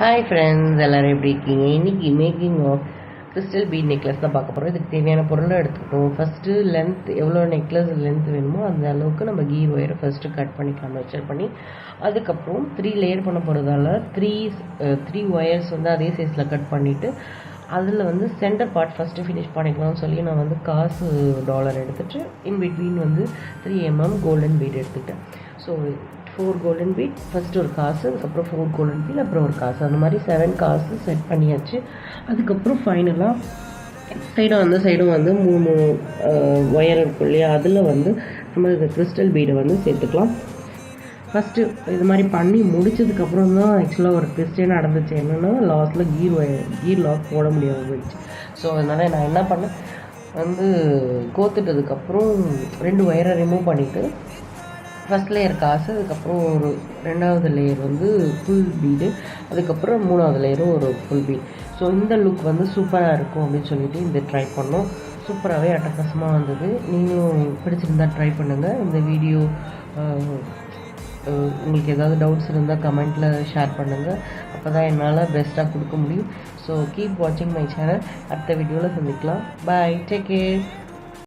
Hi friends, எல்லோரும் எப்படி இருக்கீங்க? இன்றைக்கி making of crystal bead necklace தான் பார்க்க போகிறோம். இதுக்கு தேவையான பொருளை எடுத்துக்கிட்டோம். ஃபஸ்ட்டு லென்த் எவ்வளோ நெக்லஸ் லென்த் வேணுமோ அந்த அளவுக்கு நம்ம கீ ஒயரை ஃபஸ்ட்டு கட் பண்ணிக்கலாம், மெஷர் பண்ணி. அதுக்கப்புறம் 3 லேயர் பண்ண போகிறதால த்ரீ ஒயர்ஸ் வந்து அதே சைஸில் கட் பண்ணிவிட்டு அதில் வந்து சென்டர் பார்ட் ஃபஸ்ட்டு ஃபினிஷ் பண்ணிக்கலாம்னு சொல்லி நான் வந்து காசு டாலர் எடுத்துகிட்டு இன் பிட்வீன் வந்து 3 mm கோல்டன் பீட் எடுத்துக்கிட்டேன். ஸோ 4 கோல்டன் பீட், ஃபஸ்ட்டு ஒரு காசு, அதுக்கப்புறம் 4 கோல்டன் பீட், அப்புறம் ஒரு காசு, அந்த மாதிரி 7 காசு செட் பண்ணியாச்சு. அதுக்கப்புறம் ஃபைனலாக சைடும் வந்து 3 ஒயர் இருக்கும் இல்லையா, அதில் வந்து நம்ம இந்த கிறிஸ்டல் பீடை வந்து சேர்த்துக்கலாம். ஃபஸ்ட்டு இது மாதிரி பண்ணி முடிச்சதுக்கப்புறம் தான் ஆக்சுவலாக ஒரு ட்விஸ்டே நடந்துச்சு. என்னென்னா லாஸ்ட்டில் கீர் லாக் போட முடியாமல் போயிடுச்சு. ஸோ அதனால் நான் என்ன பண்ணேன், வந்து கோத்துட்டதுக்கப்புறம் 2 ஒயரை ரிமூவ் பண்ணிவிட்டு ஃபஸ்ட் லேயர் காசு, அதுக்கப்புறம் ஒரு 2வது லேயர் வந்து ஃபுல் பீடு, அதுக்கப்புறம் 3வது லேயரும் ஒரு ஃபுல் பீட். ஸோ இந்த லுக் வந்து சூப்பராக இருக்கும் அப்படின்னு சொல்லிட்டு இந்த ட்ரை பண்ணோம். சூப்பராகவே அட்டகாசமாக வந்தது. நீங்களும் பிடிச்சிருந்தா ட்ரை பண்ணுங்கள். இந்த வீடியோ உங்களுக்கு ஏதாவது டவுட்ஸ் இருந்தால் கமெண்ட்டில் ஷேர் பண்ணுங்கள். அப்போ தான் என்னால் பெஸ்ட்டாக கொடுக்க முடியும். ஸோ கீப் வாட்சிங் மை சேனல். அடுத்த வீடியோவில் சந்திக்கலாம். பாய், டேக் கேர்.